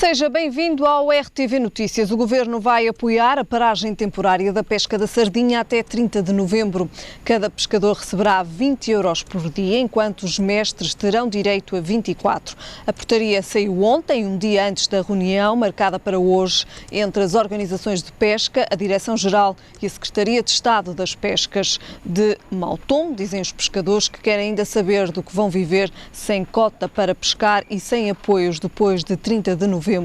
Seja bem-vindo ao RTV Notícias. O Governo vai apoiar a paragem temporária da pesca da sardinha até 30 de novembro. Cada pescador receberá 20 euros por dia, enquanto os mestres terão direito a 24. A portaria saiu ontem, um dia antes da reunião, marcada para hoje, entre as organizações de pesca, a Direção-Geral e a Secretaria de Estado das Pescas de mau tom. Dizem os pescadores que querem ainda saber do que vão viver sem cota para pescar e sem apoios depois de 30 de novembro.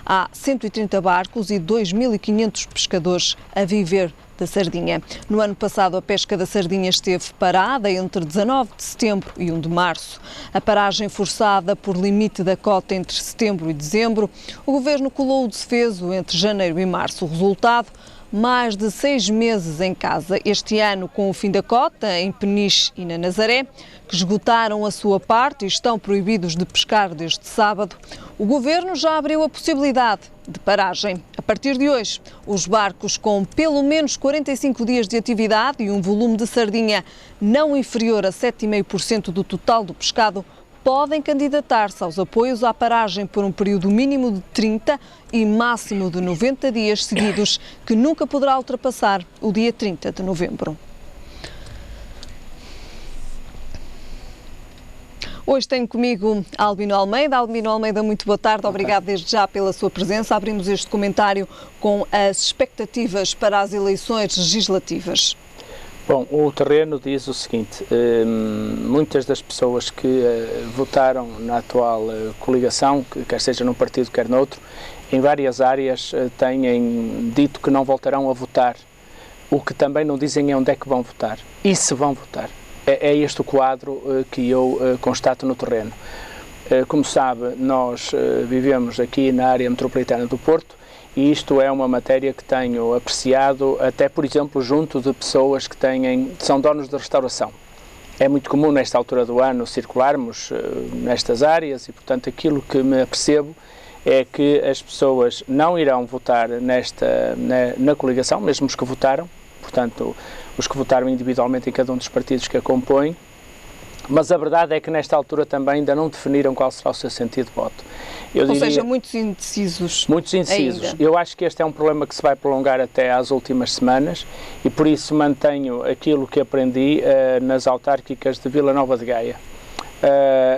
Há 130 barcos e 2.500 pescadores a viver da sardinha. No ano passado, a pesca da sardinha esteve parada entre 19 de setembro e 1 de março. A paragem forçada por limite da cota entre setembro e dezembro, o Governo colou o defeso entre janeiro e março. O resultado? Mais de 6 meses em casa. Este ano, com o fim da cota, em Peniche e na Nazaré, que esgotaram a sua parte e estão proibidos de pescar desde sábado, o Governo já abriu a possibilidade de paragem. A partir de hoje, os barcos com pelo menos 45 dias de atividade e um volume de sardinha não inferior a 7,5% do total do pescado podem candidatar-se aos apoios à paragem por um período mínimo de 30 e máximo de 90 dias seguidos, que nunca poderá ultrapassar o dia 30 de novembro. Hoje tenho comigo Albino Almeida. Albino Almeida, muito boa tarde. Obrigado desde já pela sua presença. Abrimos este comentário com as expectativas para as eleições legislativas. Bom, o terreno diz o seguinte: muitas das pessoas que votaram na atual coligação, quer seja num partido, quer noutro, em várias áreas têm dito que não voltarão a votar. O que também não dizem é onde é que vão votar e se vão votar. É este o quadro que eu constato no terreno. Como sabe, nós vivemos aqui na área metropolitana do Porto, e isto é uma matéria que tenho apreciado até, por exemplo, junto de pessoas que são donos de restauração. É muito comum nesta altura do ano circularmos nestas áreas e, portanto, aquilo que me apercebo é que as pessoas não irão votar na coligação, mesmo os que votaram, portanto, os que votaram individualmente em cada um dos partidos que a compõem. Mas a verdade é que nesta altura também ainda não definiram qual será o seu sentido de voto. Ou seja, muitos indecisos. Muitos indecisos. Ainda. Eu acho que este é um problema que se vai prolongar até às últimas semanas e por isso mantenho aquilo que aprendi nas autárquicas de Vila Nova de Gaia.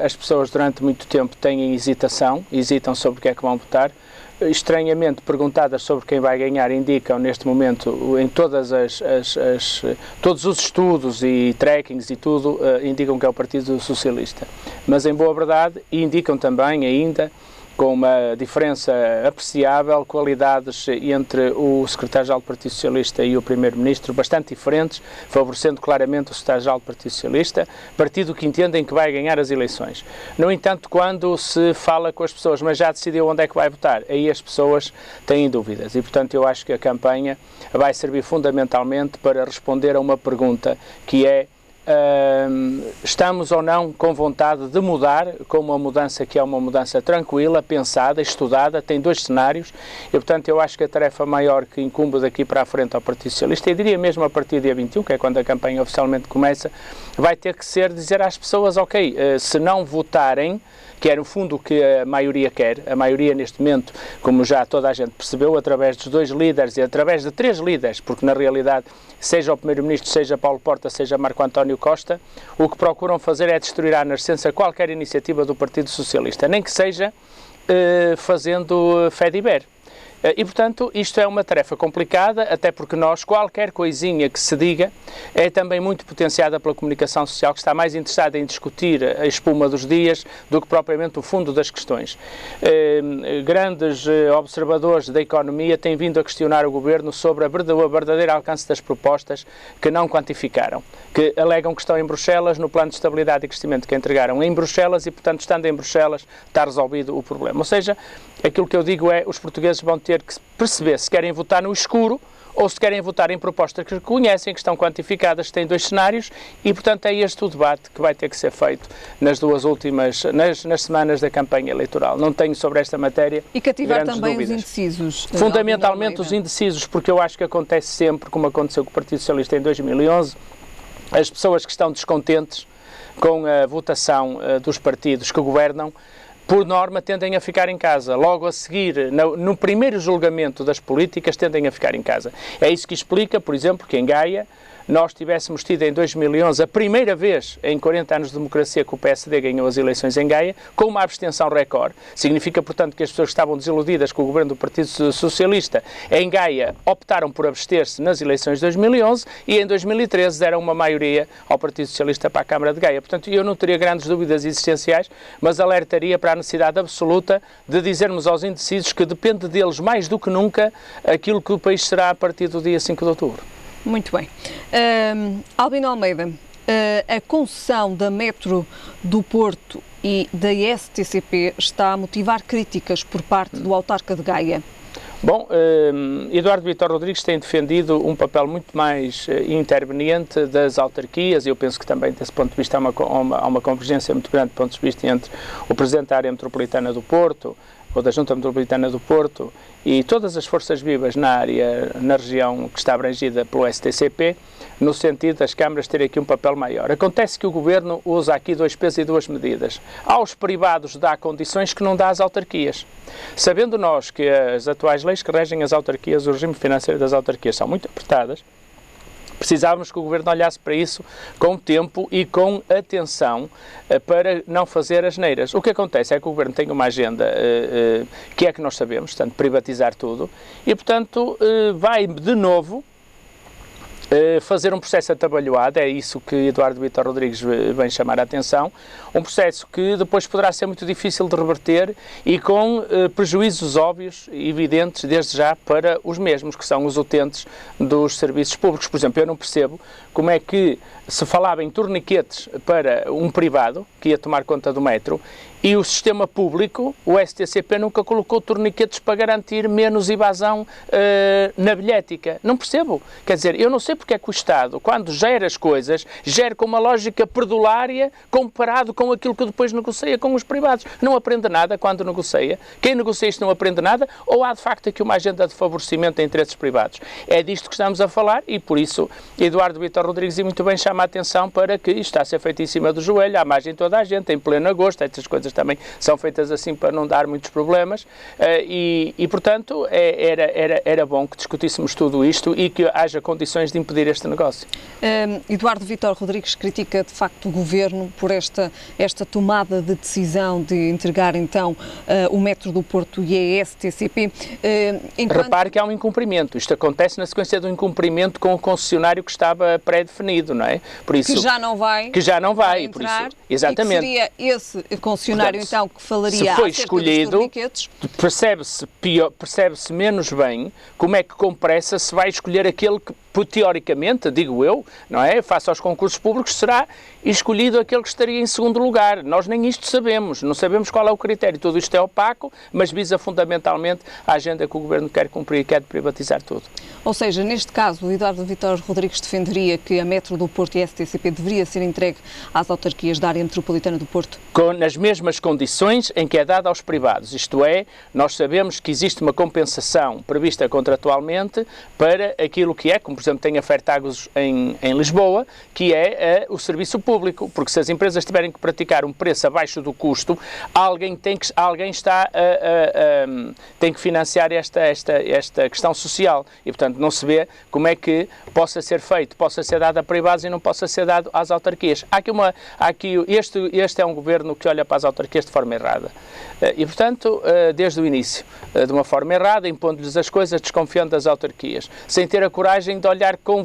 As pessoas durante muito tempo têm hesitam sobre o que é que vão votar. Estranhamente perguntadas sobre quem vai ganhar, indicam neste momento, em todos os estudos e trackings e tudo, indicam que é o Partido Socialista. Mas em boa verdade indicam também ainda, com uma diferença apreciável, qualidades entre o secretário-geral do Partido Socialista e o primeiro-ministro bastante diferentes, favorecendo claramente o secretário-geral do Partido Socialista, partido que entendem que vai ganhar as eleições. No entanto, quando se fala com as pessoas, mas já decidiu onde é que vai votar, aí as pessoas têm dúvidas e, portanto, eu acho que a campanha vai servir fundamentalmente para responder a uma pergunta que é: estamos ou não com vontade de mudar, com uma mudança que é uma mudança tranquila, pensada, estudada, tem 2 cenários e, portanto, eu acho que a tarefa maior que incumbe daqui para a frente ao Partido Socialista, eu diria mesmo a partir do dia 21, que é quando a campanha oficialmente começa, vai ter que ser dizer às pessoas, ok, se não votarem, que é no fundo o que a maioria quer, a maioria neste momento, como já toda a gente percebeu, através dos 2 líderes e através de 3 líderes, porque na realidade, seja o Primeiro-Ministro, seja Paulo Porta, seja Marco António Costa, o que procuram fazer é destruir à nascença qualquer iniciativa do Partido Socialista, nem que seja fazendo fé de Iber. E, portanto, isto é uma tarefa complicada, até porque qualquer coisinha que se diga, é também muito potenciada pela comunicação social, que está mais interessada em discutir a espuma dos dias do que propriamente o fundo das questões. Grandes observadores da economia têm vindo a questionar o Governo sobre o verdadeiro alcance das propostas que não quantificaram, que alegam que estão em Bruxelas, no plano de estabilidade e crescimento que entregaram em Bruxelas e, portanto, estando em Bruxelas, está resolvido o problema. Ou seja, aquilo que eu digo é, os portugueses vão ter que perceber se querem votar no escuro ou se querem votar em propostas que conhecem, que estão quantificadas, que têm 2 cenários e, portanto, é este o debate que vai ter que ser feito nas semanas da campanha eleitoral. Não tenho sobre esta matéria e cativar também dúvidas. Os indecisos. Fundamentalmente os indecisos, porque eu acho que acontece sempre, como aconteceu com o Partido Socialista em 2011, as pessoas que estão descontentes com a votação dos partidos que governam por norma, tendem a ficar em casa. Logo a seguir, no primeiro julgamento das políticas, tendem a ficar em casa. É isso que explica, por exemplo, que em Gaia nós tivéssemos tido em 2011 a primeira vez em 40 anos de democracia que o PSD ganhou as eleições em Gaia, com uma abstenção recorde. Significa, portanto, que as pessoas que estavam desiludidas com o governo do Partido Socialista em Gaia optaram por abster-se nas eleições de 2011 e em 2013 deram uma maioria ao Partido Socialista para a Câmara de Gaia. Portanto, eu não teria grandes dúvidas existenciais, mas alertaria para a necessidade absoluta de dizermos aos indecisos que depende deles mais do que nunca aquilo que o país será a partir do dia 5 de outubro. Muito bem. Albino Almeida, a concessão da Metro do Porto e da STCP está a motivar críticas por parte do autarca de Gaia. Bom, Eduardo Vitor Rodrigues tem defendido um papel muito mais interveniente das autarquias. Eu penso que também, desse ponto de vista, há uma convergência muito grande de pontos de vista entre o Presidente da Área Metropolitana do Porto, ou da Junta Metropolitana do Porto, e todas as forças vivas na região que está abrangida pelo STCP, no sentido das câmaras terem aqui um papel maior. Acontece que o Governo usa aqui 2 pesos e 2 medidas. Aos privados dá condições que não dá às autarquias. Sabendo nós que as atuais leis que regem as autarquias, o regime financeiro das autarquias são muito apertadas, precisávamos que o Governo olhasse para isso com tempo e com atenção para não fazer asneiras. O que acontece é que o Governo tem uma agenda que é que nós sabemos, portanto, privatizar tudo, e, portanto, vai de novo fazer um processo atabalhoado, é isso que Eduardo Vitor Rodrigues vem chamar a atenção, um processo que depois poderá ser muito difícil de reverter e com prejuízos óbvios e evidentes desde já para os mesmos, que são os utentes dos serviços públicos. Por exemplo, eu não percebo como é que se falava em torniquetes para um privado que ia tomar conta do metro e o sistema público, o STCP, nunca colocou torniquetes para garantir menos evasão na bilhética. Não percebo. Quer dizer, eu não sei porque é que o Estado, quando gera as coisas, gera com uma lógica perdulária comparado com aquilo que depois negocia com os privados. Não aprende nada quando negocia. Quem negocia isto não aprende nada, ou há de facto aqui uma agenda de favorecimento de interesses privados. É disto que estamos a falar e por isso Eduardo Vitor Rodrigues muito bem chama a atenção para que isto está a ser feito em cima do joelho, à margem de toda a gente, em pleno agosto. Estas coisas também são feitas assim para não dar muitos problemas e portanto, era bom que discutíssemos tudo isto e que haja condições de impedir este negócio. Eduardo Vitor Rodrigues critica de facto o Governo por esta tomada de decisão de entregar então o Metro do Porto e a STCP. Repare que há um incumprimento. Isto acontece na sequência de um incumprimento com o concessionário que estava pré-definido, não é? Por isso, que já não vai. Entrar, por isso, exatamente. E que seria esse concessionário então que falaria se foi escolhido, percebe-se menos bem como é que com pressa se vai escolher aquele que teoricamente, digo eu, não é? Face aos concursos públicos, será escolhido aquele que estaria em segundo lugar. Nós nem isto sabemos, não sabemos qual é o critério. Tudo isto é opaco, mas visa fundamentalmente a agenda que o Governo quer cumprir e quer privatizar tudo. Ou seja, neste caso, o Eduardo Vitor Rodrigues defenderia que a Metro do Porto e a STCP deveria ser entregue às autarquias da área metropolitana do Porto? Nas mesmas condições em que é dada aos privados. Isto é, nós sabemos que existe uma compensação prevista contratualmente para aquilo que é, como por exemplo tem a Fertagos em Lisboa, que é o serviço público, porque se as empresas tiverem que praticar um preço abaixo do custo, alguém tem que financiar esta questão social e, portanto, não se vê como é que possa ser feito, possa ser dado a privados e não possa ser dado às autarquias. Este é um governo que olha para as autarquias de forma errada e, portanto, desde o início, de uma forma errada, impondo-lhes as coisas, desconfiando das autarquias, sem ter a coragem de olhar com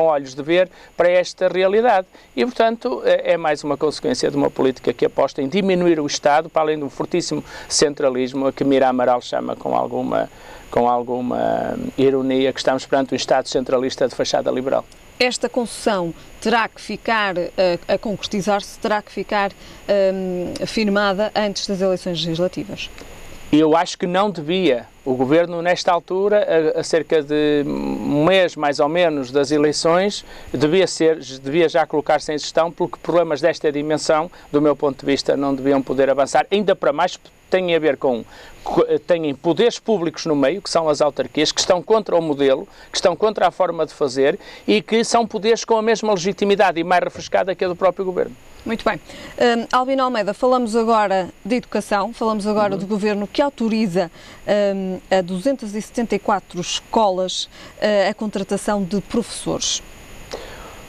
olhos de ver para esta realidade. E, portanto, é mais uma consequência de uma política que aposta em diminuir o Estado, para além de um fortíssimo centralismo, a que Mira Amaral chama com alguma ironia que estamos perante um Estado centralista de fachada liberal. Esta concessão terá que ficar a concretizar-se, terá que ficar firmada antes das eleições legislativas? Eu acho que não devia. O Governo, nesta altura, a cerca de um mês, mais ou menos, das eleições, devia já colocar-se em gestão, porque problemas desta dimensão, do meu ponto de vista, não deviam poder avançar, ainda para mais têm a ver têm poderes públicos no meio, que são as autarquias, que estão contra o modelo, que estão contra a forma de fazer e que são poderes com a mesma legitimidade e mais refrescada que a do próprio Governo. Muito bem. Albino Almeida, falamos agora de educação, falamos agora do Governo que autoriza a 274 escolas a contratação de professores.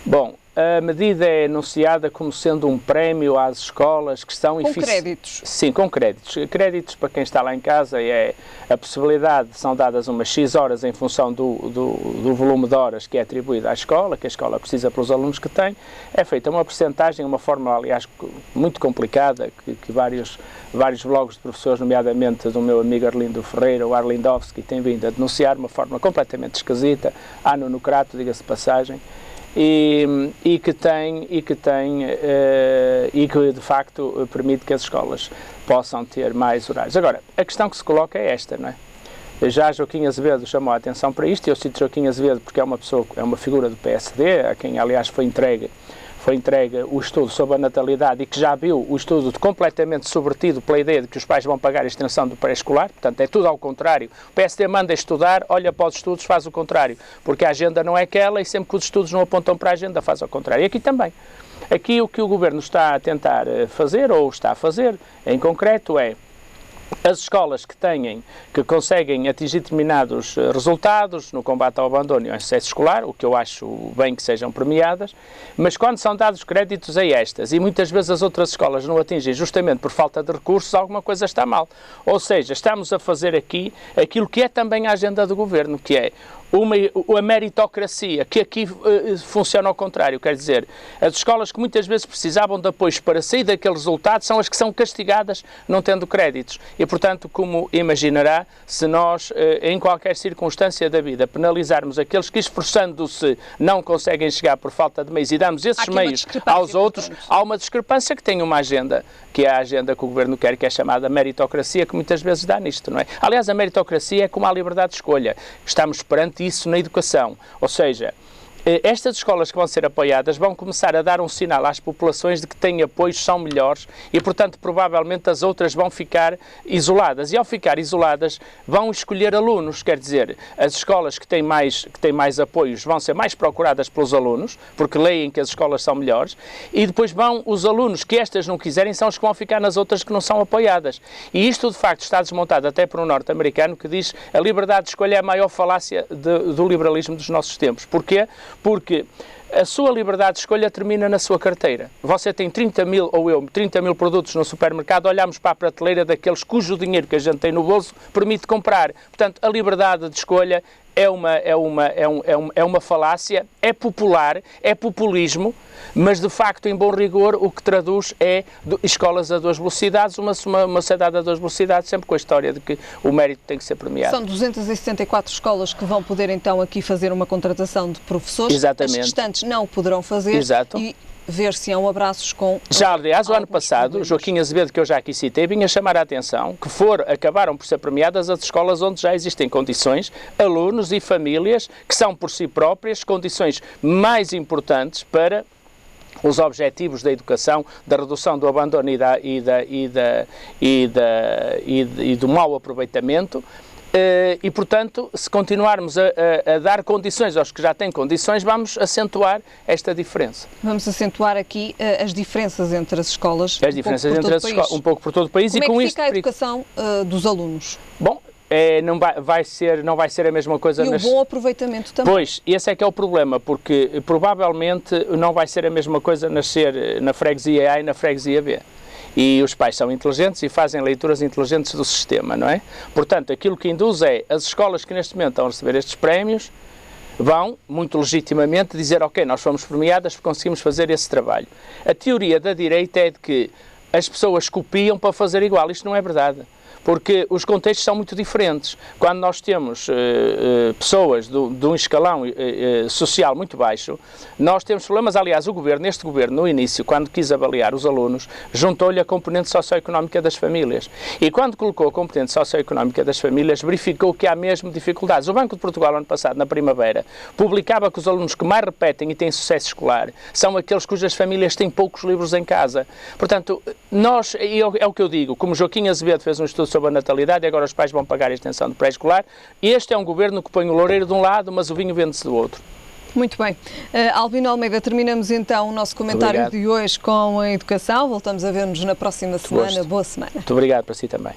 Bom, a medida é anunciada como sendo um prémio às escolas que estão... Com créditos? Sim, com créditos. Créditos, para quem está lá em casa, é a possibilidade, são dadas umas X horas em função do volume de horas que é atribuído à escola, que a escola precisa pelos alunos que tem. É feita uma percentagem, uma fórmula, aliás, muito complicada, que vários blogs de professores, nomeadamente do meu amigo Arlindo Ferreira, o Arlindowski, têm vindo a denunciar, uma fórmula completamente esquisita, anonocrato, diga-se de passagem, e que de facto permite que as escolas possam ter mais horários. Agora, a questão que se coloca é esta, não é? Já Joaquim Azevedo chamou a atenção para isto, eu cito Joaquim Azevedo porque é uma figura do PSD, a quem aliás foi entregue o estudo sobre a natalidade e que já viu o estudo completamente subvertido pela ideia de que os pais vão pagar a extensão do pré-escolar, portanto é tudo ao contrário. O PSD manda estudar, olha para os estudos, faz o contrário, porque a agenda não é aquela e sempre que os estudos não apontam para a agenda faz ao contrário. E aqui também. Aqui o que o Governo está a tentar fazer, ou está a fazer, em concreto, é as escolas que conseguem atingir determinados resultados no combate ao abandono e ao excesso escolar, o que eu acho bem que sejam premiadas, mas quando são dados créditos a estas e muitas vezes as outras escolas não atingem justamente por falta de recursos, alguma coisa está mal. Ou seja, estamos a fazer aqui aquilo que é também a agenda do Governo, que é a meritocracia, que aqui funciona ao contrário, quer dizer, as escolas que muitas vezes precisavam de apoios para sair daquele resultado são as que são castigadas não tendo créditos. E, portanto, como imaginará, se nós, em qualquer circunstância da vida, penalizarmos aqueles que, esforçando-se, não conseguem chegar por falta de meios e damos esses meios aos outros, há uma discrepância que tem uma agenda, que é a agenda que o Governo quer, que é chamada meritocracia, que muitas vezes dá nisto, não é? Aliás, a meritocracia é como a liberdade de escolha. Estamos perante isso na educação, ou seja, estas escolas que vão ser apoiadas vão começar a dar um sinal às populações de que têm apoios, são melhores e, portanto, provavelmente as outras vão ficar isoladas. E, ao ficar isoladas, vão escolher alunos. Quer dizer, as escolas que têm mais apoios vão ser mais procuradas pelos alunos, porque leem que as escolas são melhores, e depois os alunos que estas não quiserem são os que vão ficar nas outras que não são apoiadas. E isto, de facto, está desmontado até por um norte-americano que diz a liberdade de escolha é a maior falácia do liberalismo dos nossos tempos. Porquê? Porque a sua liberdade de escolha termina na sua carteira. Você tem 30 mil produtos no supermercado, olhamos para a prateleira daqueles cujo dinheiro que a gente tem no bolso permite comprar. Portanto, a liberdade de escolha é uma falácia, é popular, é populismo, mas de facto, em bom rigor, o que traduz é escolas a duas velocidades, uma sociedade a duas velocidades, sempre com a história de que o mérito tem que ser premiado. São 274 escolas que vão poder então aqui fazer uma contratação de professores. Exatamente. As restantes não o poderão fazer. Exato. E ver-se-ão abraços com... Já, aliás, o ano passado, Joaquim Azevedo, que eu já aqui citei, vinha chamar a atenção que acabaram por ser premiadas as escolas onde já existem condições, alunos e famílias, que são por si próprias condições mais importantes para os objetivos da educação, da redução do abandono e do mau aproveitamento. E, portanto, se continuarmos a dar condições aos que já têm condições, vamos acentuar esta diferença. Vamos acentuar aqui as diferenças entre as escolas. As diferenças entre as escolas, um pouco por todo o país. Como e com é que fica a educação dos alunos? Bom, não vai ser a mesma coisa. E o bom aproveitamento também. Pois, esse é que é o problema, porque provavelmente não vai ser a mesma coisa nascer na freguesia A e na freguesia B. E os pais são inteligentes e fazem leituras inteligentes do sistema, não é? Portanto, aquilo que induz é as escolas que neste momento estão a receber estes prémios vão, muito legitimamente, dizer ok, nós fomos premiadas porque conseguimos fazer esse trabalho. A teoria da direita é de que as pessoas copiam para fazer igual. Isto não é verdade. Porque os contextos são muito diferentes. Quando nós temos pessoas de um escalão social muito baixo, nós temos problemas. Aliás, este governo, no início, quando quis avaliar os alunos, juntou-lhe a componente socioeconómica das famílias. E quando colocou a componente socioeconómica das famílias, verificou que há mesmo dificuldades. O Banco de Portugal, ano passado, na primavera, publicava que os alunos que mais repetem e têm sucesso escolar são aqueles cujas famílias têm poucos livros em casa. Portanto, é o que eu digo, como Joaquim Azevedo fez um estudo sobre a natalidade e agora os pais vão pagar a extensão de pré-escolar. Este é um governo que põe o loureiro de um lado, mas o vinho vende-se do outro. Muito bem. Albino Almeida, terminamos então o nosso comentário de hoje com a educação. Voltamos a ver-nos na próxima semana. Boa semana. Muito obrigado para si também.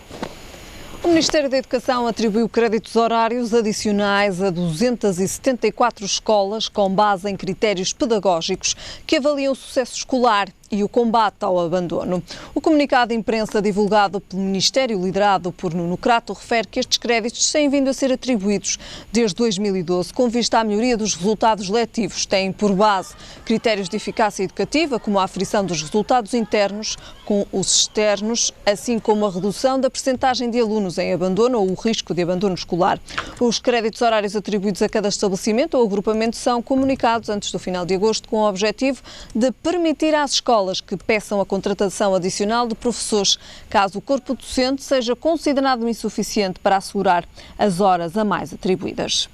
O Ministério da Educação atribuiu créditos horários adicionais a 274 escolas com base em critérios pedagógicos que avaliam o sucesso escolar e o combate ao abandono. O comunicado de imprensa divulgado pelo Ministério, liderado por Nuno Crato, refere que estes créditos têm vindo a ser atribuídos desde 2012, com vista à melhoria dos resultados letivos. Têm por base critérios de eficácia educativa, como a aferição dos resultados internos com os externos, assim como a redução da percentagem de alunos em abandono ou o risco de abandono escolar. Os créditos horários atribuídos a cada estabelecimento ou agrupamento são comunicados antes do final de agosto, com o objetivo de permitir às escolas que peçam a contratação adicional de professores, caso o corpo docente seja considerado insuficiente para assegurar as horas a mais atribuídas.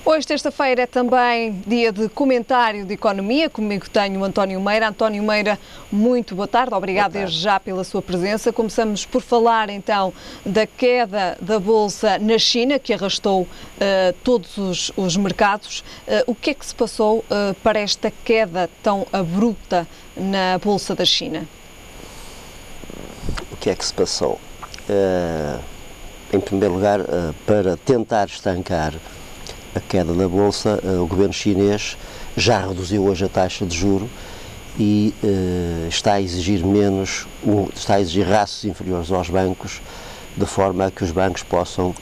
Hoje, terça-feira, é também dia de comentário de economia. Comigo tenho o António Meira. António Meira, muito boa tarde. Obrigado desde já pela sua presença. Começamos por falar então da queda da Bolsa na China, que arrastou todos os mercados. O que é que se passou para esta queda tão abrupta na Bolsa da China? O que é que se passou? Em primeiro lugar, para tentar estancar a queda da Bolsa, o governo chinês já reduziu hoje a taxa de juro e está a exigir rastros inferiores aos bancos, de forma a que os bancos possam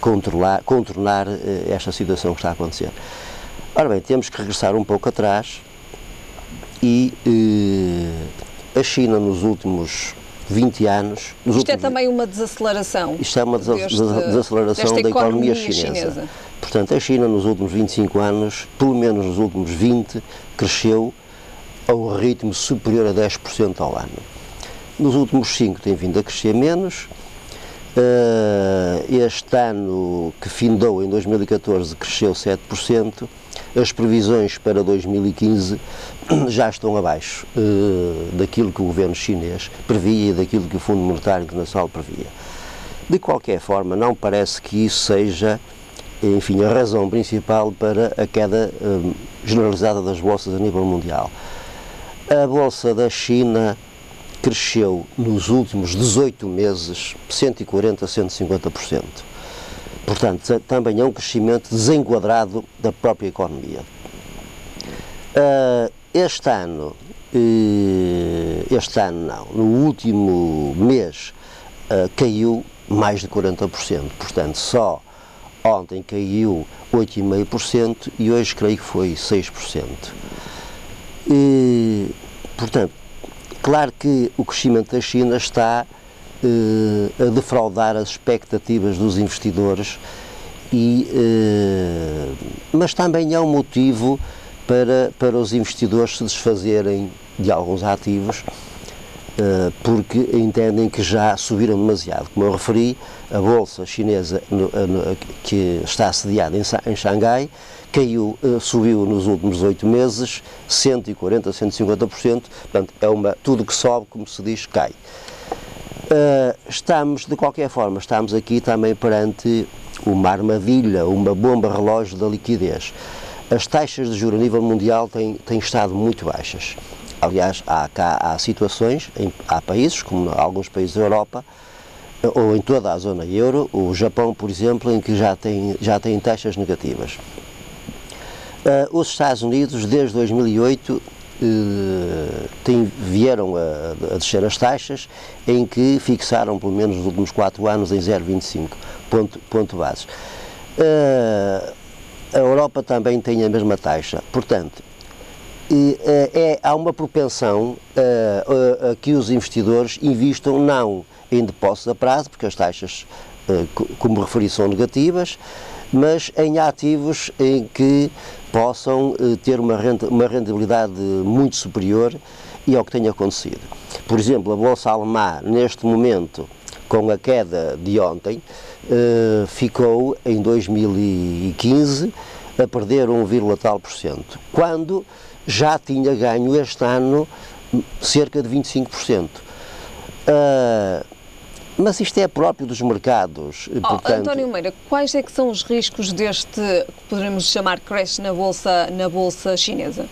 contornar esta situação que está a acontecer. Ora bem, temos que regressar um pouco atrás e a China nos últimos 20 anos... Isto é também uma desaceleração. Isto é uma desaceleração da economia chinesa. Portanto, a China nos últimos 25 anos, pelo menos nos últimos 20, cresceu a um ritmo superior a 10% ao ano. Nos últimos 5 tem vindo a crescer menos. Este ano que findou em 2014 cresceu 7%. As previsões para 2015 já estão abaixo daquilo que o governo chinês previa e daquilo que o Fundo Monetário Internacional previa. De qualquer forma, não parece que isso seja, enfim, a razão principal para a queda generalizada das bolsas a nível mundial. A bolsa da China cresceu nos últimos 18 meses 140% a 150%. Portanto, também é um crescimento desenquadrado da própria economia. Este ano não, no último mês caiu mais de 40%, portanto só ontem caiu 8,5% e hoje creio que foi 6%. Portanto, claro que o crescimento da China está a defraudar as expectativas dos investidores, mas também é um motivo para os investidores se desfazerem de alguns ativos, porque entendem que já subiram demasiado. Como eu referi, a bolsa chinesa que está sediada em Xangai subiu nos últimos 8 meses 140% a 150%, portanto tudo que sobe, como se diz, cai. De qualquer forma, estamos aqui também perante uma armadilha, uma bomba relógio da liquidez. As taxas de juros a nível mundial têm estado muito baixas. Aliás, há situações, há países, como alguns países da Europa, ou em toda a zona euro, o Japão, por exemplo, em que já tem taxas negativas. Os Estados Unidos, desde 2008, vieram a descer as taxas, em que fixaram, pelo menos nos últimos 4 anos, em 0,25 ponto base. A Europa também tem a mesma taxa, portanto, há uma propensão a que os investidores invistam não em depósitos a prazo, porque as taxas, como referi, são negativas, mas em ativos em que possam ter uma rentabilidade muito superior, e é o que tem acontecido. Por exemplo, a Bolsa Alemã, neste momento, com a queda de ontem, ficou em 2015 a perder 1,tal%, quando já tinha ganho este ano cerca de 25%. Mas isto é próprio dos mercados. Portanto... António Meira, quais é que são os riscos deste, que poderemos chamar crash na bolsa chinesa?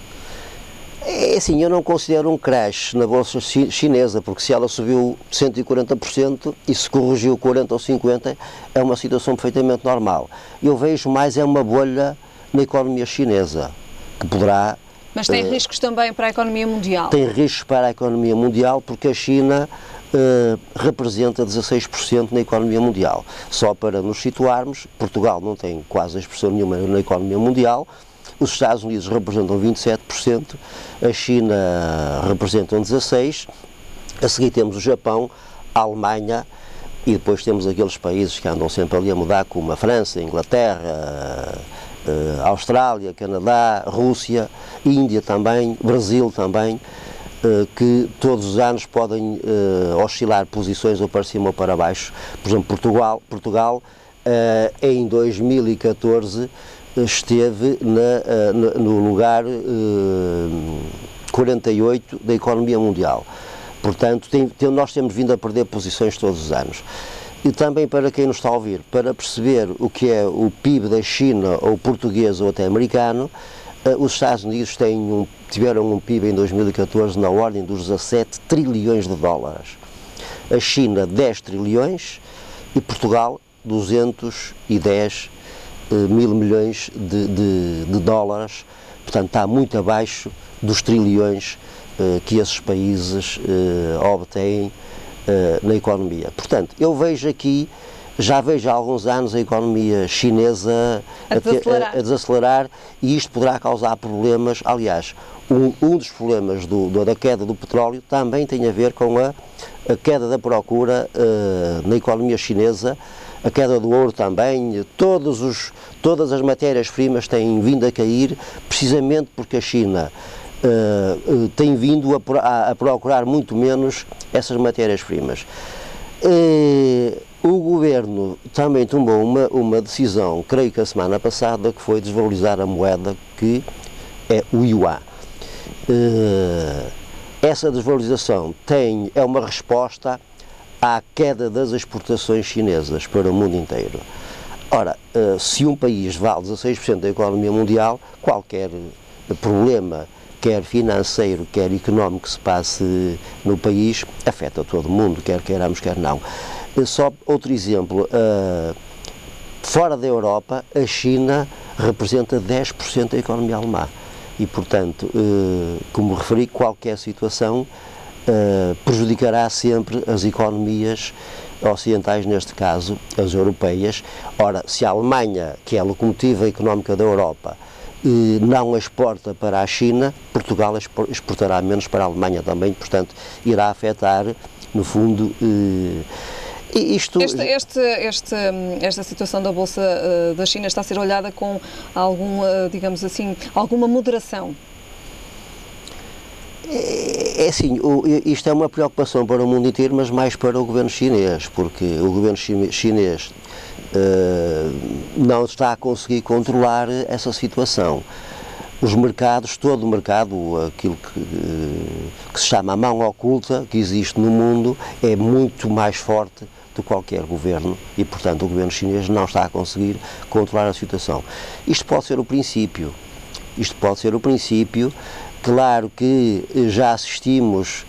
É assim, eu não considero um crash na bolsa chinesa, porque se ela subiu 140% e se corrigiu 40% ou 50%, é uma situação perfeitamente normal. Eu vejo mais uma bolha na economia chinesa, que poderá... Mas tem riscos também para a economia mundial? Tem riscos para a economia mundial, porque a China representa 16% na economia mundial. Só para nos situarmos, Portugal não tem quase expressão nenhuma na economia mundial, os Estados Unidos representam 27%, a China representa 16%, a seguir temos o Japão, a Alemanha e depois temos aqueles países que andam sempre ali a mudar, como a França, a Inglaterra, a Austrália, Canadá, Rússia, Índia também, Brasil também, que todos os anos podem oscilar posições ou para cima ou para baixo. Por exemplo, Portugal em 2014 esteve no lugar 48 da economia mundial. Portanto, nós temos vindo a perder posições todos os anos. E também para quem nos está a ouvir, para perceber o que é o PIB da China, ou português ou até americano, os Estados Unidos tiveram um PIB em 2014 na ordem dos 17 trilhões de dólares. A China 10 trilhões e Portugal 210 mil milhões de dólares. Portanto, está muito abaixo dos trilhões que esses países obtêm na economia. Portanto, eu vejo aqui, já vejo há alguns anos a economia chinesa a desacelerar e isto poderá causar problemas. Aliás, um dos problemas da queda do petróleo também tem a ver com a queda da procura na economia chinesa, a queda do ouro também, todas as matérias-primas têm vindo a cair precisamente porque a China tem vindo a procurar muito menos essas matérias-primas. O Governo também tomou uma decisão, creio que a semana passada, que foi desvalorizar a moeda, que é o Yuan. Essa desvalorização é uma resposta à queda das exportações chinesas para o mundo inteiro. Ora, se um país vale 16% da economia mundial, qualquer problema, quer financeiro, quer económico que se passe no país, afeta todo mundo, quer queiramos, quer não. Só outro exemplo, fora da Europa, a China representa 10% da economia alemã e, portanto, como referi, qualquer situação prejudicará sempre as economias ocidentais, neste caso as europeias. Ora, se a Alemanha, que é a locomotiva económica da Europa, não exporta para a China, Portugal exportará menos para a Alemanha também, portanto, irá afetar, no fundo, esta situação da Bolsa da China está a ser olhada com digamos assim, alguma moderação? É assim, isto é uma preocupação para o mundo inteiro, mas mais para o governo chinês, porque o governo chinês não está a conseguir controlar essa situação. Os mercados, todo o mercado, aquilo que se chama a mão oculta que existe no mundo, é muito mais forte do que qualquer governo e, portanto, o governo chinês não está a conseguir controlar a situação. Isto pode ser o princípio. Claro que já assistimos,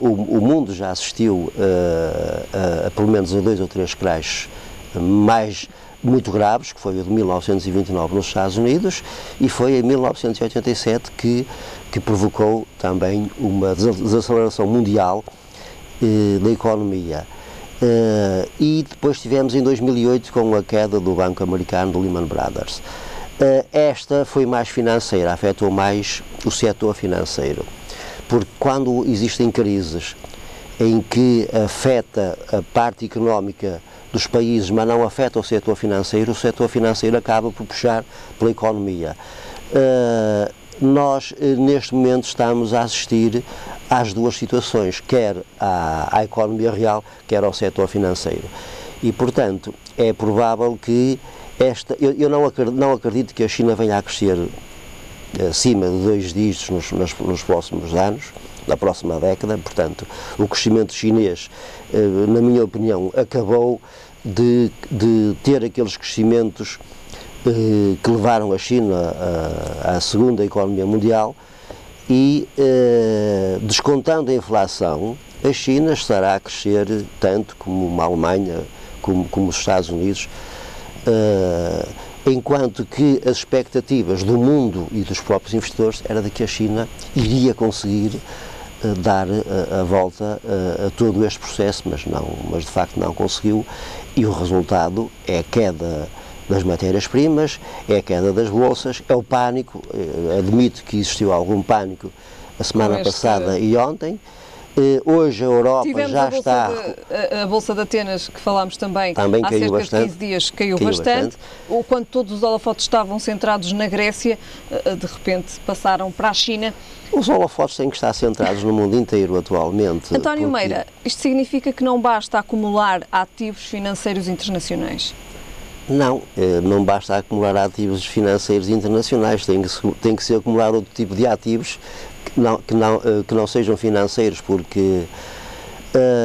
o mundo já assistiu a pelo menos a 2 ou 3 crashes muito graves, que foi o de 1929 nos Estados Unidos e foi em 1987 que provocou também uma desaceleração mundial da economia. E depois tivemos em 2008 com a queda do banco americano, do Lehman Brothers. Esta foi mais financeira, afetou mais o setor financeiro, porque quando existem crises em que afeta a parte económica dos países, mas não afeta o setor financeiro acaba por puxar pela economia. Nós, neste momento, estamos a assistir às duas situações, quer à economia real, quer ao setor financeiro. E, portanto, é provável que eu não acredito que a China venha a crescer acima de 2 dígitos nos próximos anos, na próxima década. Portanto, o crescimento chinês, na minha opinião, acabou de ter aqueles crescimentos que levaram a China à segunda economia mundial e, descontando a inflação, a China estará a crescer tanto como a Alemanha, como os Estados Unidos, enquanto que as expectativas do mundo e dos próprios investidores era de que a China iria conseguir dar a volta a todo este processo, mas de facto não conseguiu, e o resultado é a queda das matérias-primas, é a queda das bolsas, é o pânico. Admito que existiu algum pânico a semana passada e ontem. Hoje a Europa já está... A Bolsa de Atenas, que falámos também há caiu cerca bastante, de 15 dias, caiu bastante. Quando todos os holofotes estavam centrados na Grécia, de repente passaram para a China. Os holofotes têm que estar centrados no mundo inteiro atualmente. António Meira, isto significa que não basta acumular ativos financeiros internacionais? Não, não basta acumular ativos financeiros internacionais, tem que ser acumular outro tipo de ativos que não sejam financeiros, porque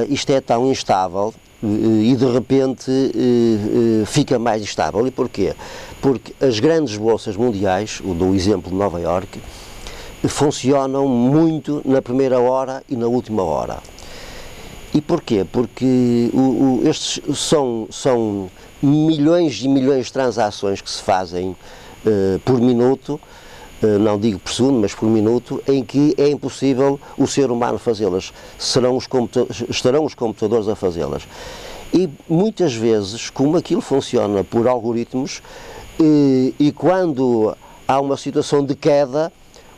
isto é tão instável e de repente fica mais instável. E porquê? Porque as grandes bolsas mundiais, do exemplo de Nova Iorque, funcionam muito na primeira hora e na última hora. E porquê? Porque estes são milhões e milhões de transações que se fazem por minuto, não digo por segundo, mas por minuto, em que é impossível o ser humano fazê-las. Estarão os computadores a fazê-las. E muitas vezes, como aquilo funciona por algoritmos, e quando há uma situação de queda,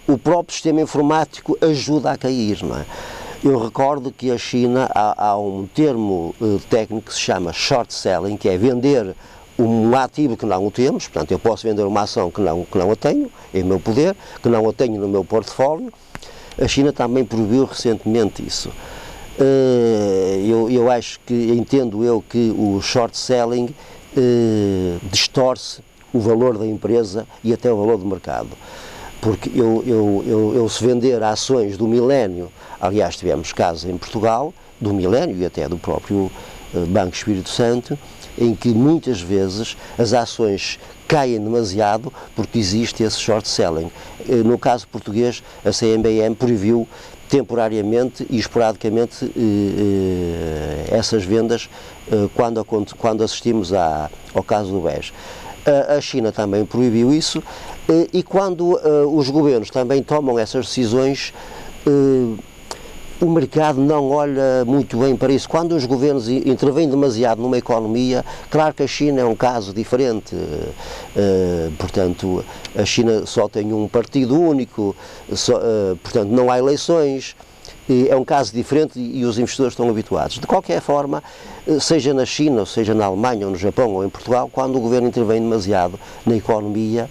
o próprio sistema informático ajuda a cair, não é? Eu recordo que a China há um termo técnico que se chama short selling, que é vender um ativo que não o temos. Portanto, eu posso vender uma ação que não a tenho em meu poder, que não a tenho no meu portfólio. A China também proibiu recentemente isso. Eu acho que, entendo eu, que o short selling distorce o valor da empresa e até o valor do mercado. Porque eu se vender ações do Milénio, aliás, tivemos casos em Portugal, do Milénio e até do próprio Banco Espírito Santo, em que muitas vezes as ações caem demasiado porque existe esse short selling. No caso português, a CMBM proibiu temporariamente e esporadicamente essas vendas quando assistimos ao caso do BES. A China também proibiu isso, e quando os governos também tomam essas decisões, o mercado não olha muito bem para isso. Quando os governos intervêm demasiado numa economia, claro que a China é um caso diferente. Portanto, a China só tem um partido único, portanto não há eleições. É um caso diferente e os investidores estão habituados. De qualquer forma, seja na China, seja na Alemanha, ou no Japão, ou em Portugal, quando o governo intervém demasiado na economia,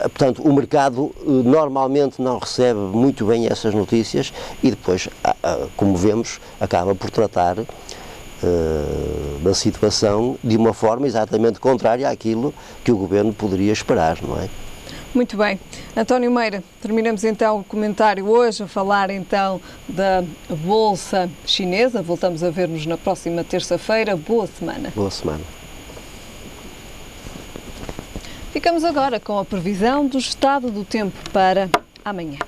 portanto, o mercado normalmente não recebe muito bem essas notícias e depois, como vemos, acaba por tratar da situação de uma forma exatamente contrária àquilo que o governo poderia esperar, não é? Muito bem. António Meira, terminamos então o comentário hoje a falar então da Bolsa Chinesa. Voltamos a ver-nos na próxima terça-feira. Boa semana. Boa semana. Ficamos agora com a previsão do estado do tempo para amanhã.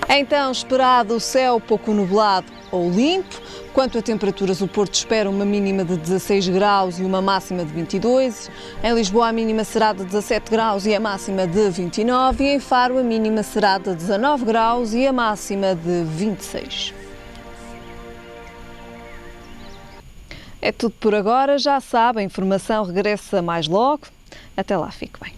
É então esperado céu pouco nublado ou limpo. Quanto a temperaturas, o Porto espera uma mínima de 16 graus e uma máxima de 22. Em Lisboa a mínima será de 17 graus e a máxima de 29. E em Faro a mínima será de 19 graus e a máxima de 26. É tudo por agora. Já sabe, a informação regressa mais logo. Até lá, fique bem.